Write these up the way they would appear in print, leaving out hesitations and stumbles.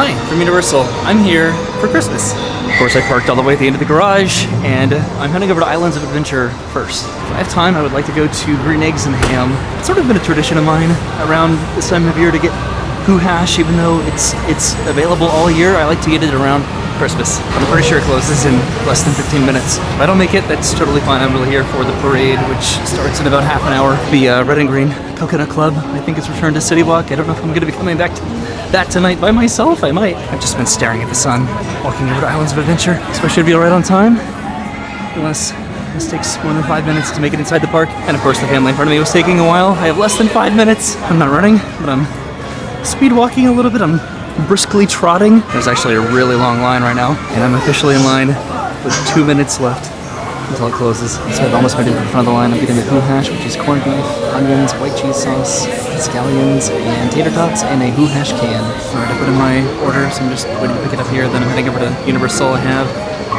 Hi, from Universal. I'm here for Christmas. Of course, I parked all the way at the end of the garage, and I'm heading over to Islands of Adventure first. If I have time, I would like to go to Green Eggs and Ham. It's sort of been a tradition of mine around this time of year to get Who Hash, even though it's available all year. I like to get it around Christmas. I'm pretty sure it closes in less than 15 minutes. If I don't make it, that's totally fine. I'm really here for the parade, which starts in about half an hour. The Red and Green Coconut Club, I think it's returned to CityWalk. I don't know if I'm going to be coming back to that tonight by myself. I might. I've just been staring at the sun, walking over to Islands of Adventure, so I should be alright on time, unless this takes more than 5 minutes to make it inside the park. And of course, the family in front of me was taking a while. I have less than 5 minutes. I'm not running, but I'm speed walking a little bit. I'm briskly trotting. There's actually a really long line right now, and I'm officially in line with 2 minutes left until it closes. So I've almost made it to the front of the line. I'm getting the Who Hash, which is corned beef, onions, white cheese sauce, scallions, and tater tots, and a Who Hash can. Alright, I put in my order, so I'm just waiting to pick it up here. Then I'm heading over to Universal. I have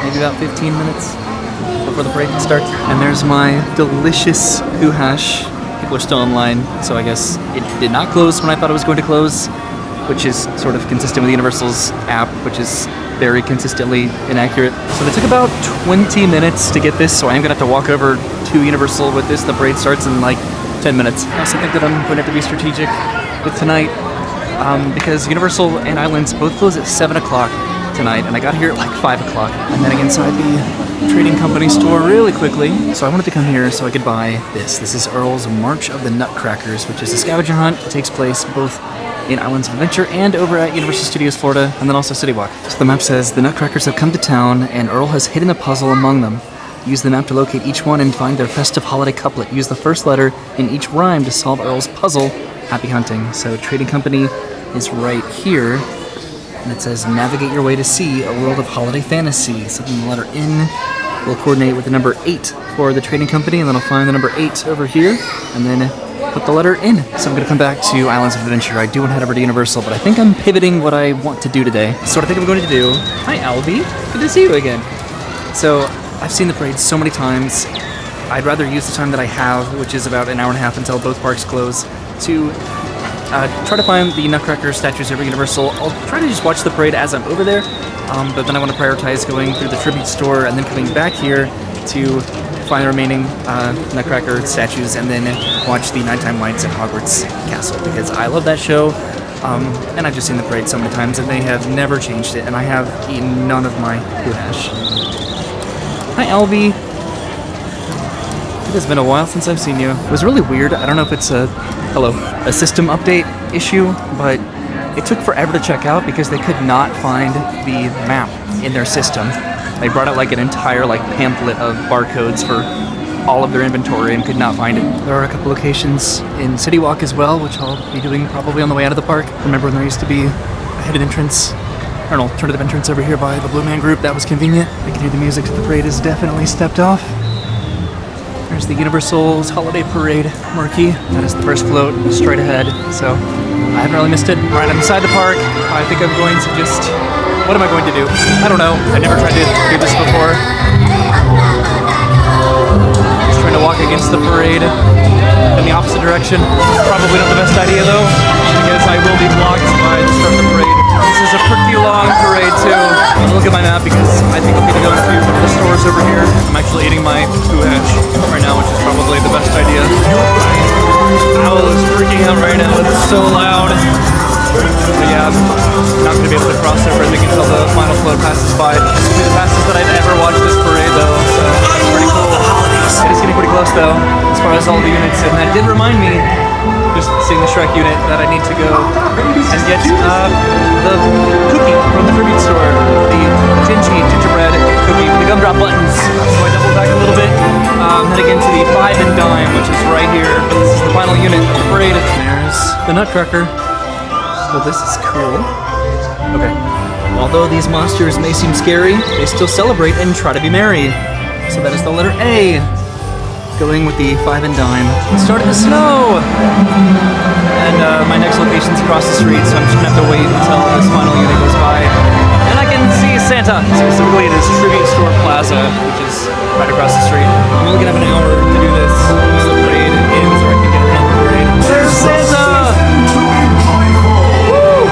maybe about 15 minutes before the parade starts. And there's my delicious Who Hash. People are still in line, so I guess it did not close when I thought it was going to close, which is sort of consistent with Universal's app, which is very consistently inaccurate. So they took about 20 minutes to get this, so I am gonna have to walk over to Universal with this. The parade starts in like 10 minutes. I also think that I'm going to have to be strategic with tonight, because Universal and Islands both close at 7 o'clock tonight, and I got here at like 5 o'clock. I'm heading inside the trading company store really quickly. So I wanted to come here so I could buy this. This is Earl'z March of the Nutcrackers, which is a scavenger hunt. It takes place both in Islands of Adventure and over at Universal Studios Florida, and then also CityWalk. So the map says the Nutcrackers have come to town, and Earl has hidden a puzzle among them. Use the map to locate each one and find their festive holiday couplet. Use the first letter in each rhyme to solve Earl's puzzle. Happy hunting. So trading company is right here, and it says navigate your way to see a world of holiday fantasy. So then the letter N will coordinate with the number 8 for the trading company, and then I'll find the number 8 over here, and then put the letter in. So I'm gonna come back to Islands of Adventure. I do want to head over to Universal, but I think I'm pivoting what I want to do today. So what I think I'm going to do, hi Albie, good to see you again. So I've seen the parade so many times. I'd rather use the time that I have, which is about an hour and a half until both parks close, to try to find the Nutcracker statues over Universal. I'll try to just watch the parade as I'm over there, but then I want to prioritize going through the tribute store and then coming back here to find the remaining Nutcracker statues and then watch the nighttime lights at Hogwarts Castle, because I love that show, and I've just seen the parade so many times and they have never changed it, and I have eaten none of my Who Hash. Hi Albie. It has been a while since I've seen you. It was really weird. I don't know if it's a system update issue, but it took forever to check out because they could not find the map in their system. They brought out like an entire pamphlet of barcodes for all of their inventory and could not find it. There are a couple locations in CityWalk as well, which I'll be doing probably on the way out of the park. Remember when there used to be a hidden entrance, or an alternative entrance over here by the Blue Man Group? That was convenient. I can hear the music, so the parade has definitely stepped off. There's the Universal's Holiday Parade marquee. That is the first float straight ahead, so I haven't really missed it. Right, I'm inside the park. I think I'm going to just... What am I going to do? I don't know. I've never tried to do this before. Just trying to walk against the parade in the opposite direction. Probably not the best idea though, because I will be blocked by the start of the parade. This is a pretty long parade too. I'll look at my map because I think I'll be going to one of the stores over here. I'm actually eating my Who Hash right now, which is probably the best idea. Owl is freaking out right now. It's so loud. But yeah, I'm not going to be able to cross over, I think, until the final float passes by. This will be the fastest that I've ever watched this parade, though, so it's pretty cool. It is getting pretty close, though, as far as all the units, and that did remind me, just seeing the Shrek unit, that I need to go and get the cookie from the tribute store, the gingerbread cookie with the gumdrop buttons. So I doubled back a little bit, heading into the 5 and dime, which is right here. This is the final unit of the parade. There's the Nutcracker. Well, this is cool. Okay. Although these monsters may seem scary, they still celebrate and try to be merry. So that is the letter A. Going with the 5 and dime. It started to snow! And my next location's across the street, so I'm just gonna have to wait until this final unit goes by. And I can see Santa! Specifically this Tribute Store Plaza, which is right across the street. I'm only gonna have an hour to do this. Once the parade ends, or I can get around the parade. There's Santa! Woo!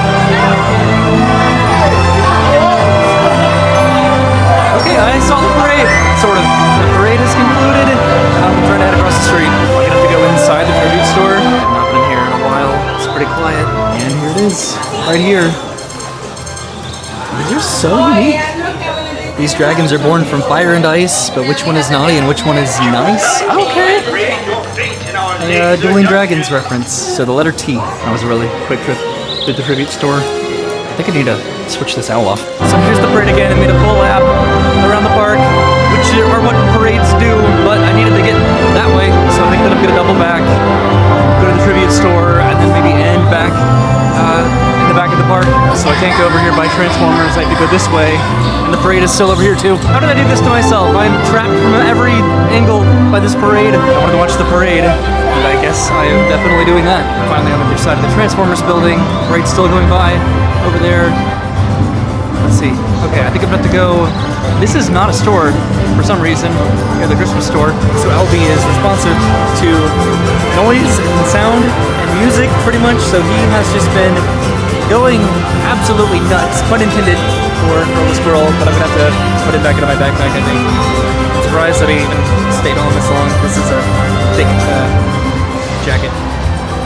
They're so unique. These dragons are born from fire and ice, but which one is naughty and which one is nice? Okay. A Dueling Dragons reference. So the letter T. That was a really quick trip through the tribute store. I think I need to switch this owl off. So here's the parade again. I made a full lap around the park, which are what parades do, but I needed to get that way, so I think that I'm gonna double back, go to the tribute store, and then maybe end back in the back of the park. So I can't go over here by Transformers, I have to go this way, and the parade is still over here too. How did I do this to myself? I'm trapped from every angle by this parade. I wanted to watch the parade, and I guess I am definitely doing that. Finally on the other side of the Transformers building, parade's still going by over there. Let's see. Okay, I think I'm about to go. This is not a store for some reason. Yeah, the Christmas store. So LB is responsive to noise and sound and music pretty much. So he has just been going absolutely nuts, pun intended, for Earl'z Girl, but I'm gonna have to put it back into my backpack, I think. I'm surprised that he even stayed on this long. This is a thick jacket.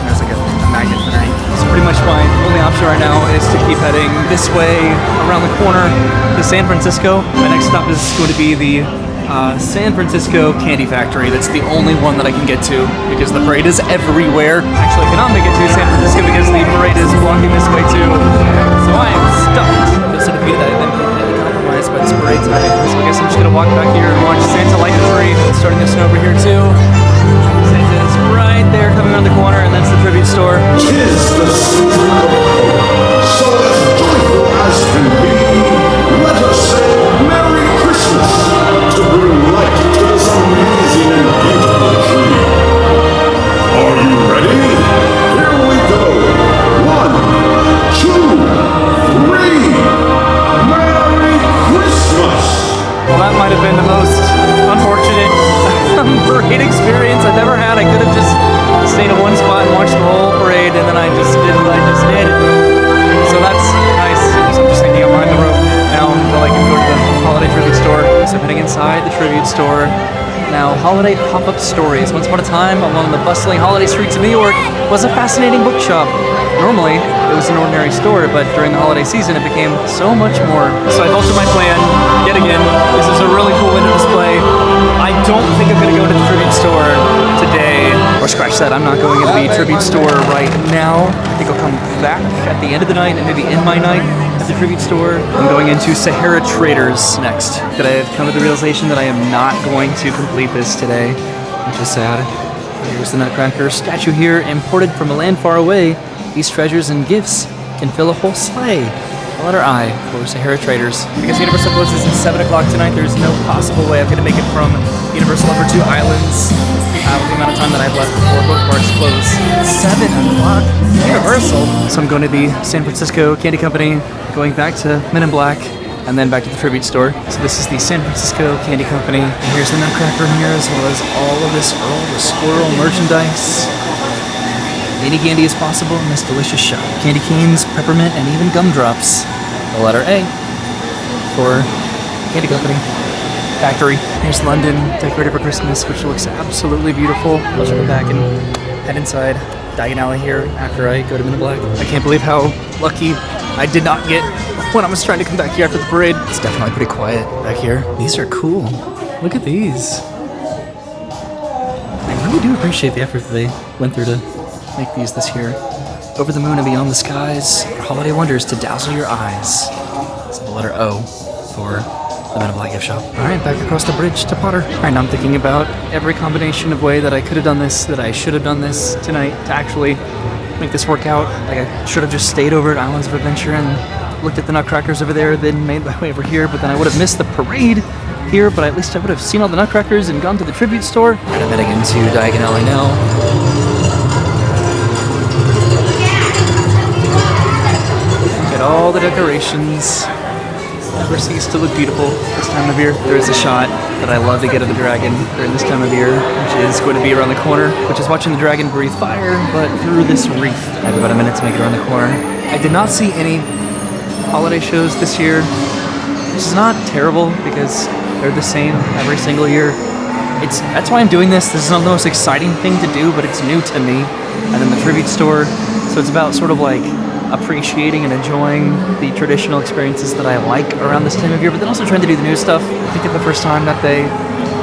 There's like a magnet underneath. So pretty much my only option right now is to keep heading this way around the corner to San Francisco. My next stop is going to be the San Francisco Candy Factory. That's the only one that I can get to because the parade is everywhere. Actually, I cannot make it to San Francisco because the parade is blocking this way too. So I am stuck. I feel so defeated that I've been completely compromised by this parade tonight. So I guess I'm just gonna walk back here and watch Santa light the tree. It's starting to snow over here too. Santa's right there coming around the corner, and that's the tribute store. Tis the season of hope, so as joyful as can be, let us say Merry Christmas to bring light to this amazing and beautiful tree. Are you ready? Here we go. 1, 2, 3. Merry Christmas! Well, that might have been the most unfortunate parade experience I've ever had. I could have just stayed in one spot and watched the whole parade, and then I just did what I just did. So that's nice. So I'm just thinking I'm behind the rope now until I can go to the holiday tribute store. So I'm heading inside the tribute store. Now, holiday pop-up stories. Once upon a time, along the bustling holiday streets of New York was a fascinating bookshop. Normally, it was an ordinary store, but during the holiday season, it became so much more. So I've altered my plan yet again. This is a really cool window display. I don't think I'm gonna go to the tribute store today. Or scratch that, I'm not going into the tribute store right now. I think I'll come back at the end of the night and maybe end my night at the tribute store. I'm going into Sahara Traders next. That I have come to the realization that I am not going to complete this today, which is sad. Here's the Nutcracker statue here, imported from a land far away. These treasures and gifts can fill a whole sleigh. The letter I for Sahara Traders. Because Universal closes at 7 o'clock tonight, there's no possible way I'm going to make it from Universal over to Islands with the amount of time that I have left before both parks close. 7 o'clock? Universal! So I'm going to the San Francisco Candy Company, going back to Men in Black, and then back to the tribute store. So this is the San Francisco Candy Company. And here's the Nutcracker here, as well as all of this Earl the Squirrel merchandise. Any candy is possible in this delicious shop. Candy canes, peppermint, and even gumdrops. The letter A for Candy Company Factory. Here's London, decorated for Christmas, which looks absolutely beautiful. I'll go back and head inside Diagon Alley here after I go to Men in Black. I can't believe how lucky I did not get when I was trying to come back here after the parade. It's definitely pretty quiet back here. These are cool. Look at these. I really do appreciate the effort that they went through to make these this year. Over the moon and beyond the skies, for holiday wonders to dazzle your eyes. So the letter O for the Men in Black gift shop. Alright, back across the bridge to Potter. Alright, now I'm thinking about every combination of way that I could have done this, that I should have done this tonight to actually make this work out. Like I should have just stayed over at Islands of Adventure and looked at the Nutcrackers over there, then made my way over here, but then I would have missed the parade here, but at least I would have seen all the Nutcrackers and gone to the tribute store. And I'm heading into Diagon Alley now. Look at all the decorations. Never cease to look beautiful this time of year. There is a shot that I love to get of the dragon during this time of year, which is going to be around the corner, which is watching the dragon breathe fire, but through this wreath. I have about a minute to make it around the corner. I did not see any holiday shows this year, which is not terrible because they're the same every single year. That's why I'm doing this. This is not the most exciting thing to do, but it's new to me. And then the tribute store, so it's about sort of like appreciating and enjoying the traditional experiences that I like around this time of year, but then also trying to do the new stuff. I think it's the first time that they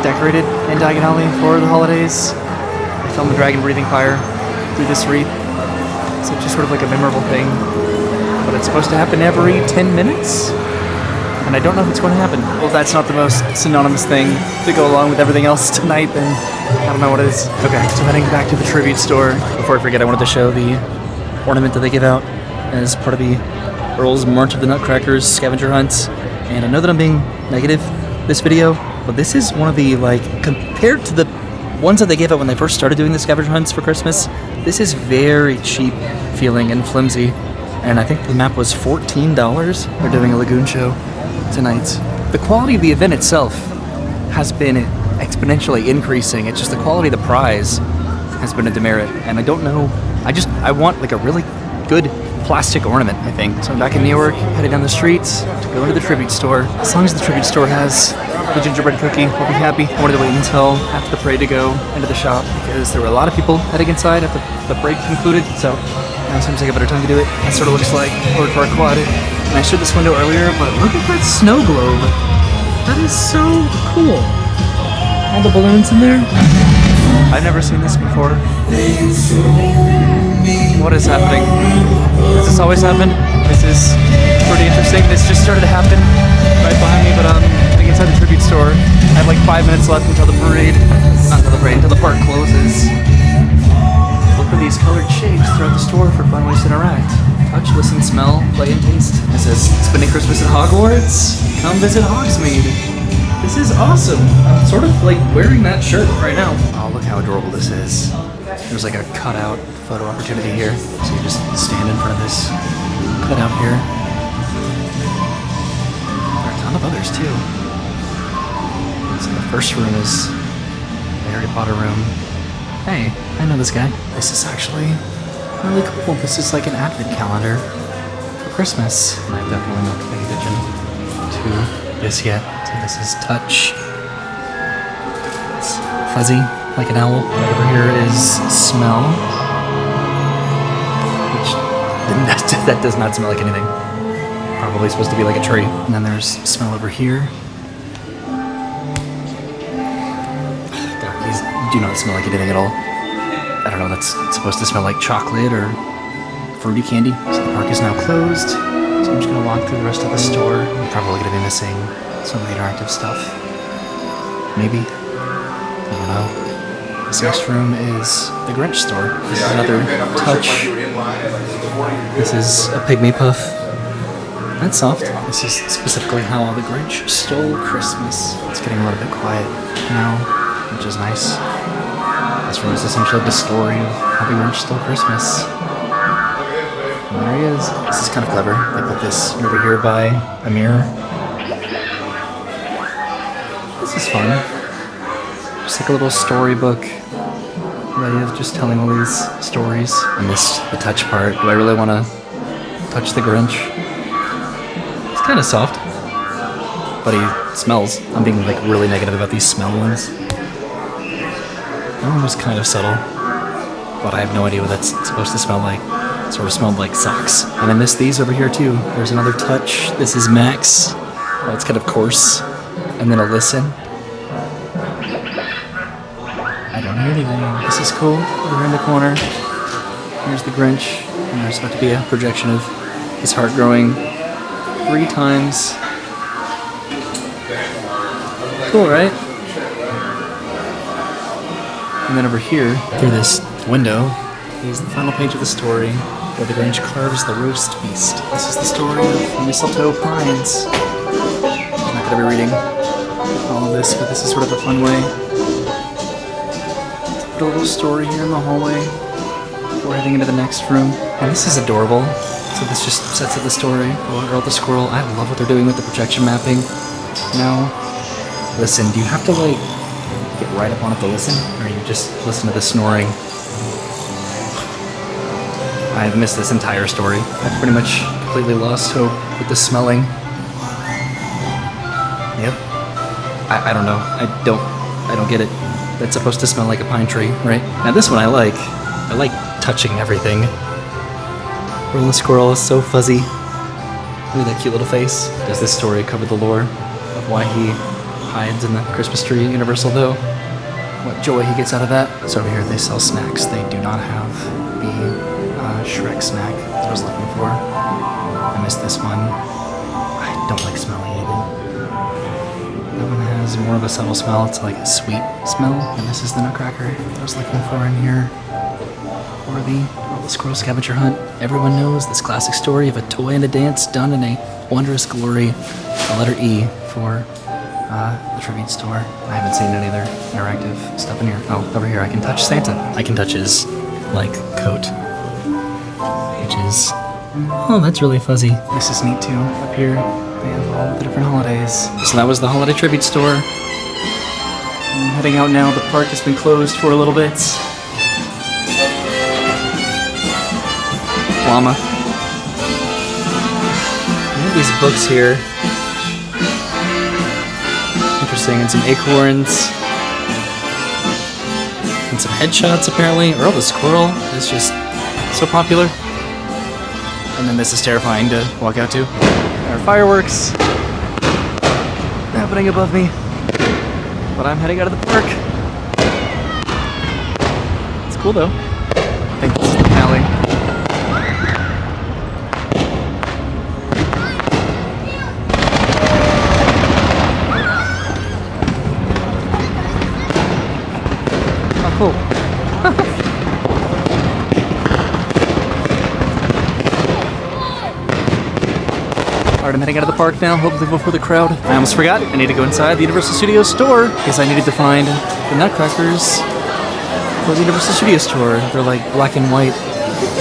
decorated in Diagon Alley for the holidays. They filmed the dragon breathing fire through this wreath. So it's just sort of like a memorable thing. But it's supposed to happen every 10 minutes? And I don't know if it's going to happen. Well, if that's not the most synonymous thing to go along with everything else tonight, then I don't know what it is. Okay, so heading back to the tribute store. Before I forget, I wanted to show the ornament that they give out as part of the Earl'z March of the Nutcrackers scavenger hunt. And I know that I'm being negative this video, but this is one of the, like, compared to the ones that they gave out when they first started doing the scavenger hunts for Christmas, this is very cheap feeling and flimsy. And I think the map was $14. They're doing a lagoon show tonight. The quality of the event itself has been exponentially increasing. It's just the quality of the prize has been a demerit. And I don't know, I want like a really good plastic ornament, I think. So I'm back in New York, headed down the streets to go into the tribute store. As long as the tribute store has the gingerbread cookie, I'll be happy. I wanted to wait until after the parade to go into the shop because there were a lot of people heading inside after the parade concluded. So now seems like a better time to do it. That sort of looks like Lord Farquaad. And I showed this window earlier, but look at that snow globe. That is so cool. All the balloons in there. I've never seen this before. What is happening? Has this always happened? This is pretty interesting. This just started to happen right behind me, but heading inside the tribute store. I have like 5 minutes left until the parade. Not until the parade, until the park closes. Look for these colored shapes throughout the store for fun ways to interact. Touch, listen, smell, play, and taste. It says, spending Christmas at Hogwarts? Come visit Hogsmeade. This is awesome. I'm sort of like wearing that shirt right now. Oh, look how adorable this is. There's like a cutout photo opportunity here. So you just stand in front of this cutout here. There are a ton of others too. So the first room is the Harry Potter room. Hey, I know this guy. This is actually really cool. This is like an advent calendar for Christmas. And I've definitely not paid attention to this yet. So this is touch. It's fuzzy, like an owl. Over here is smell. Which, that does not smell like anything. Probably supposed to be like a tree. And then there's smell over here. God, these do not smell like anything at all. I don't know, that's supposed to smell like chocolate or fruity candy. So the park is now closed, so I'm just gonna walk through the rest of the store. I'm probably gonna be missing some of the interactive stuff. Maybe. I don't know. This next room is the Grinch store. This is another touch. This is a pygmy puff. That's soft. This is specifically how the Grinch stole Christmas. It's getting a little bit quiet now, which is nice. This room is essentially the story of how the Grinch stole Christmas. And there he is. This is kind of clever. They put this over here by a mirror. This is fun. Just like a little storybook way of just telling all these stories. I missed the touch part. Do I really want to touch the Grinch? It's kind of soft. But he smells. I'm being like really negative about these smell ones. That one was kind of subtle, but I have no idea what that's supposed to smell like. It sort of smelled like socks. And I missed these over here too. There's another touch. This is Max. Oh, it's kind of coarse. And then a listen. I don't hear anything. This is cool. Over in the corner. Here's the Grinch. And there's about to be a projection of his heart growing 3 times. Cool, right? And then over here, through this window, is the final page of the story where the Grinch carves the roast beast. This is the story of Mistletoe Pines. I'm not going to be reading all of this, but this is sort of a fun way. Put a little story here in the hallway before heading into the next room. And this is adorable. So this just sets up the story for Earl the Squirrel. I love what they're doing with the projection mapping. Now, listen, do you have to like get right up on it to listen, or you just listen to the snoring? I've missed this entire story. I've pretty much completely lost hope with the smelling. Yep. I don't know. I don't get it. That's supposed to smell like a pine tree, right? Now this one I like touching everything. Earl'z squirrel is so fuzzy. Look at that cute little face. Does this story cover the lore of why he hides in the Christmas tree at Universal though? What joy he gets out of that? So over here they sell snacks. They do not have the Shrek snack that I was looking for. I missed this one. I don't like smelling anything. That one has more of a subtle smell. It's like a sweet smell. And this is the nutcracker that I was looking for in here. Or the Squirrel Scavenger Hunt. Everyone knows this classic story of a toy and a dance done in a wondrous glory. The letter E for the tribute store. I haven't seen any other interactive stuff in here. Oh, over here I can touch Santa. I can touch his, like, coat. Which is... oh, that's really fuzzy. This is neat too. Up here they have all the different holidays. So that was the holiday tribute store. I'm heading out now. The park has been closed for a little bit. Llama. We have these books here. Interesting, and some acorns. And some headshots apparently. Earl the squirrel is just so popular. And then this is terrifying to walk out to. There are fireworks happening above me. But I'm heading out of the park. It's cool though. I think this is the alley. Cool. Alright, I'm heading out of the park now, hopefully before the crowd. I almost forgot, I need to go inside the Universal Studios store because I needed to find the nutcrackers for the Universal Studios store. They're like black and white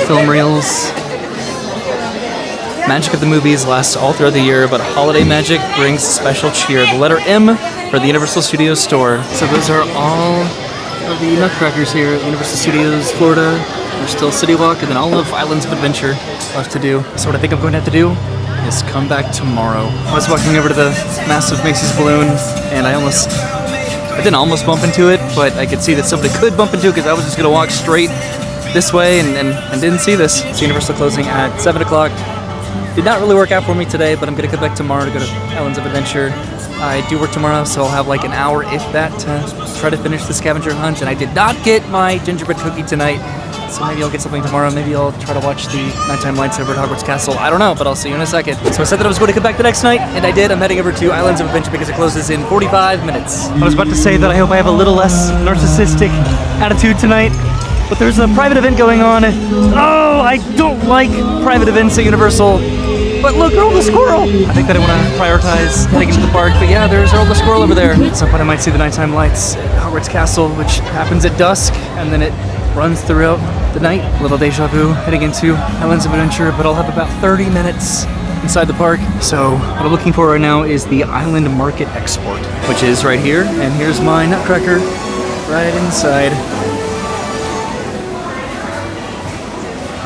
film reels. Magic of the movies lasts all throughout the year, but holiday magic brings special cheer. The letter M for the Universal Studios store. So those are all of the nutcrackers here at Universal Studios, Florida. There's still CityWalk and then all of Islands of Adventure left to do. So what I think I'm going to have to do is come back tomorrow. I was walking over to the massive Macy's balloon and I didn't almost bump into it, but I could see that somebody could bump into it because I was just gonna walk straight this way and didn't see this. It's Universal closing at 7 o'clock. Did not really work out for me today, but I'm gonna come back tomorrow to go to Islands of Adventure. I do work tomorrow, so I'll have like an hour, if that, to try to finish the scavenger hunt. And I did not get my gingerbread cookie tonight, so maybe I'll get something tomorrow. Maybe I'll try to watch the nighttime lights over at Hogwarts Castle. I don't know, but I'll see you in a second. So I said that I was going to come back the next night, and I did. I'm heading over to Islands of Adventure because it closes in 45 minutes. I was about to say that I hope I have a little less narcissistic attitude tonight, but there's a private event going on. Oh, I don't like private events at Universal. But look, Earl the squirrel! I think that I want to prioritize heading into the park, but yeah, there's Earl the squirrel over there. At some point I might see the nighttime lights at Hogwarts Castle, which happens at dusk, and then it runs throughout the night. A little deja vu heading into Islands of Adventure, but I'll have about 30 minutes inside the park. So what I'm looking for right now is the Island Market Export, which is right here, and here's my nutcracker right inside.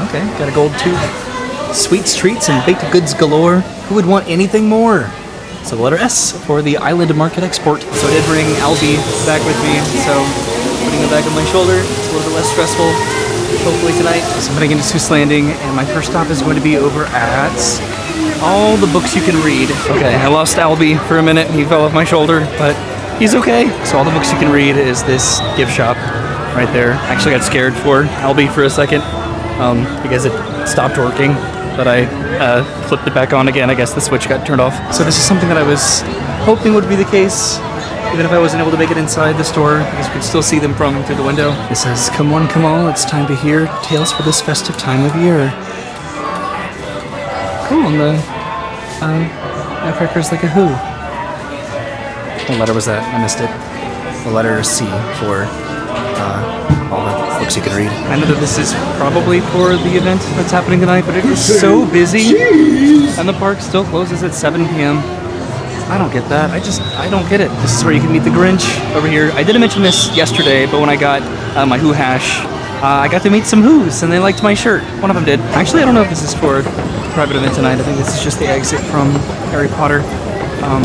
Okay, got a gold tooth. Sweets, treats, and baked goods galore. Who would want anything more? So the letter S for the Island Market Export. So I did bring Albie back with me, so putting him back on my shoulder, it's a little bit less stressful, hopefully tonight. So I'm heading into Seuss Landing, and my first stop is going to be over at all the books you can read. Okay, I lost Albie for a minute, he fell off my shoulder, but he's okay. So all the books you can read is this gift shop right there. I actually got scared for Albie for a second because it stopped working. But I flipped it back on again. I guess the switch got turned off. So this is something that I was hoping would be the case, even if I wasn't able to make it inside the store, because you could still see them from through the window. It says, "Come one, come all, it's time to hear tales for this festive time of year." Cool, and the nutcracker's like a who. What letter was that? I missed it. The letter C for all the books you can read. I know that this is probably for the event that's happening tonight, but it is so busy, and the park still closes at 7 p.m. I don't get that. I don't get it. This is where you can meet the Grinch over here. I didn't mention this yesterday, but when I got my Who hash, I got to meet some Who's, and they liked my shirt. One of them did. Actually, I don't know if this is for the private event tonight. I think this is just the exit from Harry Potter.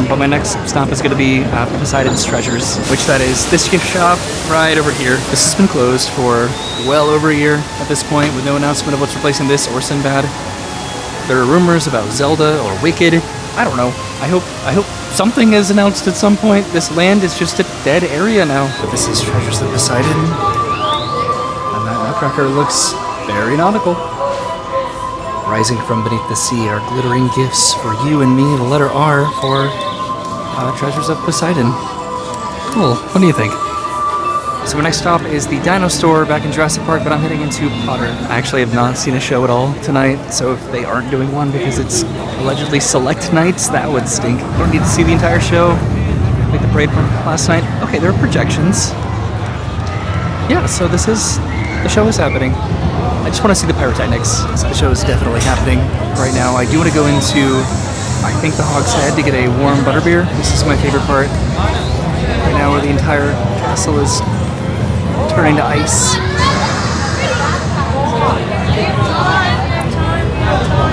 But my next stop is going to be Poseidon's Treasures, which that is this gift shop right over here. This has been closed for well over a year at this point, with no announcement of what's replacing this or Sinbad. There are rumors about Zelda or Wicked. I don't know. I hope something is announced at some point. This land is just a dead area now. But this is Treasures of Poseidon. And that nutcracker looks very nautical. Rising from beneath the sea are glittering gifts for you and me. The letter R for Treasures of Poseidon. Cool. What do you think? So my next stop is the Dino Store back in Jurassic Park, but I'm heading into Potter. I actually have not seen a show at all tonight, so if they aren't doing one because it's allegedly select nights, that would stink. I don't need to see the entire show, like the parade from last night. Okay, there are projections. Yeah, so the show is happening. I just want to see the pyrotechnics. So the show is definitely happening right now. I do want to go into, I think, the Hog's Head to get a warm butterbeer. This is my favorite part. Right now where the entire castle is turning to ice.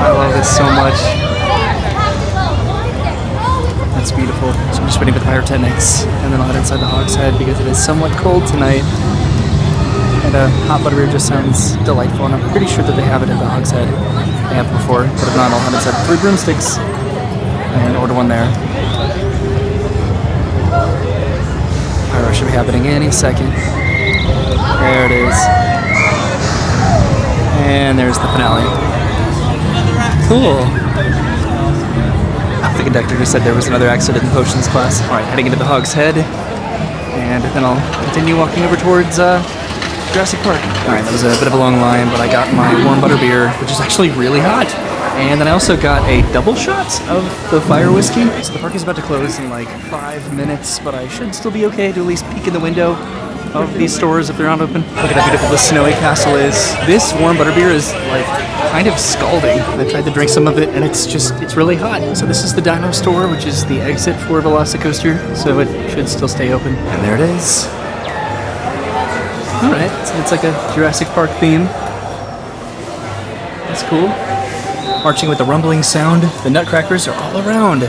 I love this so much. That's beautiful. So I'm just waiting for the pyrotechnics, and then I'll head inside the Hog's Head because it is somewhat cold tonight. And a hot butterbeer just sounds delightful, and I'm pretty sure that they have it at the Hog's Head. They have before, but if not, I'll head inside 3 broomsticks and order one there. Pyro should be happening any second. There it is. And there's the finale. Cool. The conductor just said there was another accident in potions class. Alright, heading into the Hog's Head. And then I'll continue walking over towards Jurassic Park. Alright, that was a bit of a long line, but I got my warm butterbeer, which is actually really hot. And then I also got a double shot of the fire whiskey. So the park is about to close in like 5 minutes, but I should still be okay to at least peek in the window of these stores if they're not open. Look at how beautiful the snowy castle is. This warm butterbeer is like kind of scalding. I tried to drink some of it and it's really hot. So this is the Dino Store, which is the exit for Velocicoaster, so it should still stay open. And there it is. Alright, so it's like a Jurassic Park theme. That's cool. Marching with the rumbling sound, the nutcrackers are all around.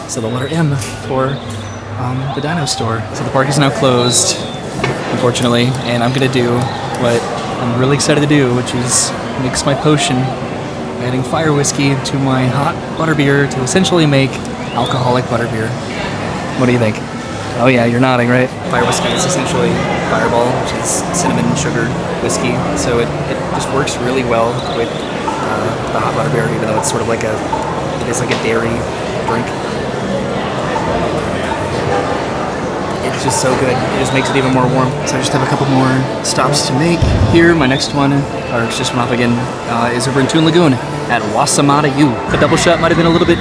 So the letter M for the Dino Store. So the park is now closed, unfortunately, and I'm gonna do what I'm really excited to do, which is mix my potion by adding fire whiskey to my hot butterbeer to essentially make alcoholic butterbeer. What do you think? Oh yeah, you're nodding, right? Fire whiskey is essentially Fireball, which is cinnamon sugar whiskey, so it just works really well with the hot butterbeer, even though it's sort of like it is like a dairy drink. It's just so good. It just makes it even more warm. So I just have a couple more stops to make here. My next one, or just went off again, is over in Toon Lagoon at Wasamata U. The double shot might have been a little bit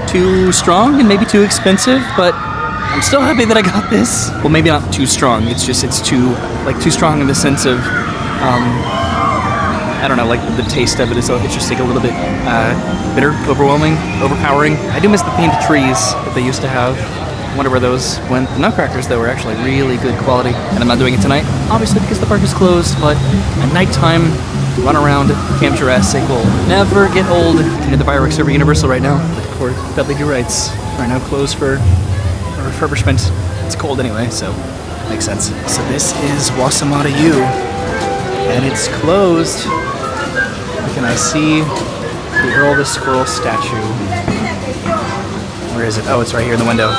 too strong and maybe too expensive, but I'm still happy that I got this. Well, maybe not too strong. It's too strong in the sense of, I don't know, like the taste of it is just like a little bit bitter, overwhelming, overpowering. I do miss the themed trees that they used to have. I wonder where those went. The nutcrackers, though, were actually really good quality. And I'm not doing it tonight, obviously, because the park is closed, but at nighttime, run around Camp Jurassic will never get old. And the fireworks over Universal right now for Dudley Do Right's right now closed for refurbishment. It's cold anyway, so makes sense. So this is Wasamata U, and it's closed. Can I see the Earl the Squirrel statue? Where is it? Oh, it's right here in the window.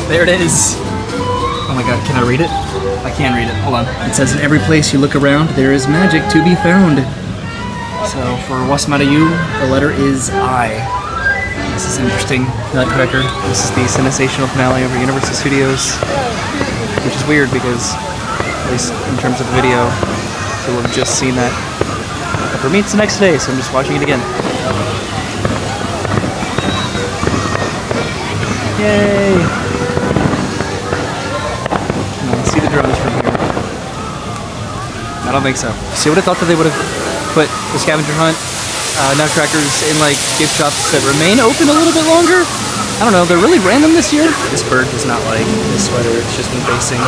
There it is. Oh my god, can I read it? I can't read it. Hold on. It says, in every place you look around, there is magic to be found. So for Wasamata U, the letter is I. This is an interesting nutcracker. This is the sensational finale over Universal Studios, which is weird because, at least in terms of the video, you'll have just seen that. But for me, it's the next day, so I'm just watching it again. Yay! See the drones from here. I don't think so. See, I would have thought that they would have put the scavenger hunt nutcrackers in like gift shops that remain open a little bit longer. I don't know, they're really random this year. This bird does not like this sweater, it's just been facing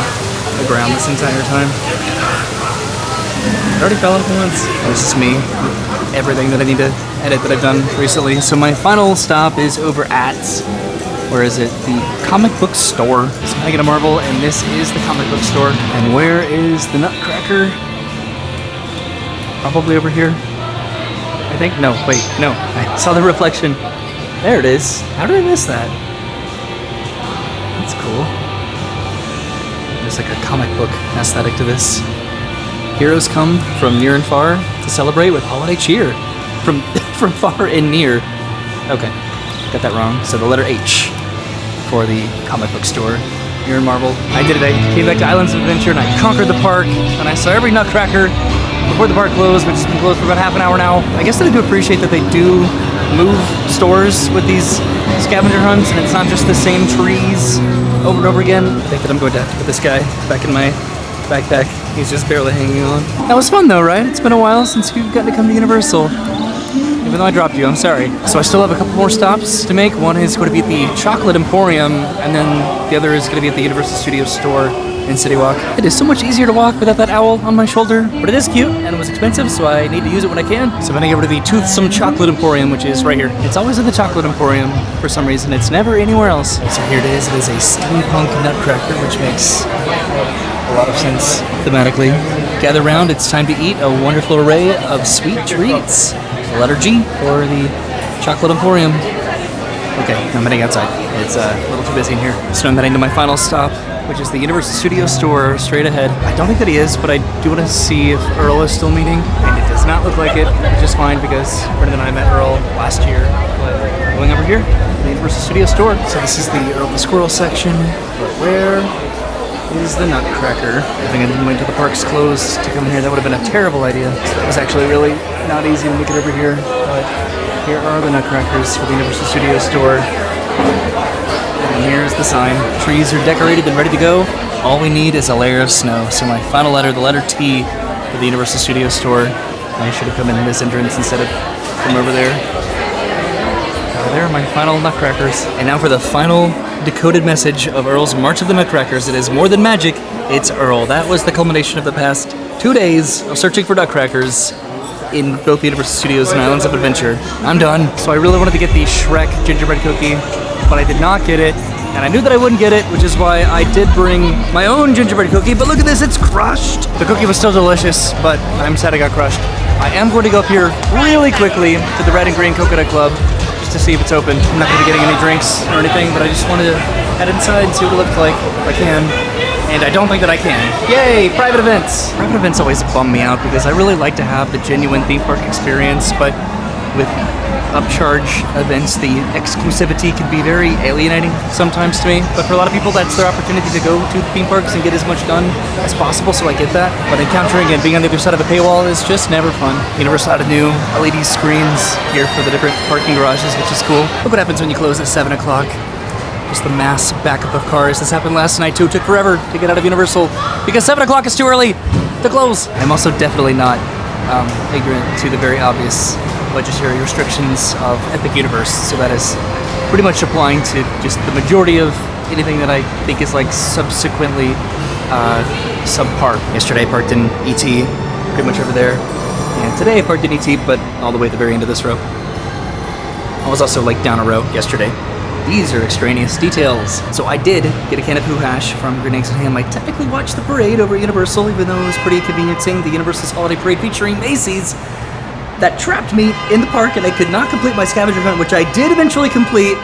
the ground this entire time. It already fell off once. This is me. Everything that I need to edit that I've done recently. So my final stop is over at, where is it? The comic book store. So I get a Marvel, and this is the comic book store. And where is the nutcracker? Probably over here, I I think. No, wait, no. I saw the reflection. There it is. How did I miss that? That's cool. There's like a comic book aesthetic to this. Heroes come from near and far to celebrate with holiday cheer. From far and near. Okay, got that wrong. So the letter H for the comic book store here in Marvel. I did it. I came back to Islands of Adventure and I conquered the park and I saw every nutcracker before the park closed, which has been closed for about half an hour now. I guess that I do appreciate that they do move stores with these scavenger hunts and it's not just the same trees over and over again. I think that I'm going to have to put this guy back in my backpack. He's just barely hanging on. That was fun though, right? It's been a while since you've gotten to come to Universal. Even though I dropped you, I'm sorry. So I still have a couple more stops to make. One is going to be at the Chocolate Emporium, and then the other is going to be at the Universal Studios store in CityWalk. It is so much easier to walk without that owl on my shoulder, but it is cute, and it was expensive, so I need to use it when I can. So I'm going to go over to the Toothsome Chocolate Emporium, which is right here. It's always in the Chocolate Emporium for some reason. It's never anywhere else. So here it is. It is a steampunk nutcracker, which makes a lot of sense thematically. Gather round, it's time to eat a wonderful array of sweet treats. The letter G for the Chocolate Emporium. Okay, I'm heading outside. It's a little too busy in here. So I'm heading to my final stop, which is the Universal Studios store straight ahead. I don't think that he is, but I do want to see if Earl is still meeting. And it does not look like it, which is fine because Brendan and I met Earl last year. But going over here, the Universal Studios store. So this is the Earl the Squirrel section. But where is the Nutcracker? I think I didn't wait until the park's closed to come here. That would have been a terrible idea. So it was actually really not easy to make it over here. But here are the Nutcrackers for the Universal Studios store. And here's the sign. Trees are decorated and ready to go. All we need is a layer of snow. So my final letter, the letter T for the Universal Studios store. I should have come in this entrance instead of from over there. There are my final Nutcrackers. And now for the final decoded message of Earl's March of the Nutcrackers. It is more than magic, it's Earl. That was the culmination of the past 2 days of searching for Nutcrackers in both the Universal Studios and Islands of Adventure. I'm done. So I really wanted to get the Shrek gingerbread cookie, but I did not get it. And I knew that I wouldn't get it, which is why I did bring my own gingerbread cookie. But look at this, it's crushed. The cookie was still delicious, but I'm sad it got crushed. I am going to go up here really quickly to the Red and Green Coconut Club, to see if it's open. I'm not going to be getting any drinks or anything, but I just wanted to head inside and see what it looked like if I can. And I don't think that I can. Yay, private events! Private events always bum me out because I really like to have the genuine theme park experience, but with upcharge events, the exclusivity can be very alienating sometimes to me. But for a lot of people, that's their opportunity to go to the theme parks and get as much done as possible, so I get that. But encountering and being on the other side of a paywall is just never fun. Universal had a new LED screens here for the different parking garages, which is cool. Look what happens when you close at 7 o'clock. Just the mass backup of cars. This happened last night too. It took forever to get out of Universal because 7 o'clock is too early to close. I'm also definitely not ignorant to the very obvious budgetary restrictions of Epic Universe, so that is pretty much applying to just the majority of anything that I think is like subsequently subpar. Yesterday I parked in ET, pretty much over there, and today I parked in ET, but all the way at the very end of this row. I was also like down a row yesterday. These are extraneous details. So I did get a can of Hoo Hash from Green Eggs and Ham. I technically watched the parade over at Universal, even though it was pretty convenient seeing the Universal's holiday parade featuring Macy's. That trapped me in the park and I could not complete my scavenger hunt, which I did eventually complete.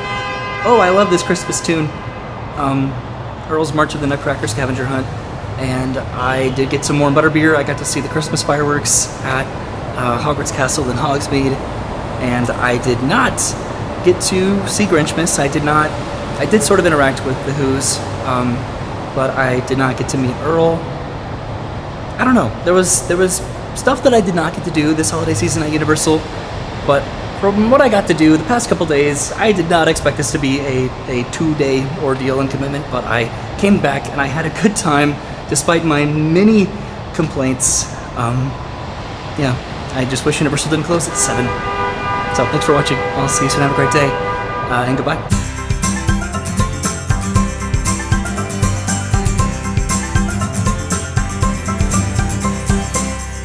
Oh, I love this Christmas tune. Earl's March of the Nutcracker scavenger hunt. And I did get some more Butterbeer. I got to see the Christmas fireworks at Hogwarts Castle in Hogsmeade. And I did not get to see Grinchmas. I did sort of interact with the Who's, but I did not get to meet Earl. I don't know. There was stuff that I did not get to do this holiday season at Universal, but from what I got to do the past couple days, I did not expect this to be a 2-day ordeal and commitment, but I came back and I had a good time despite my many complaints. Yeah, I just wish Universal didn't close at 7. So thanks for watching. I'll see you soon. Have a great day, and goodbye.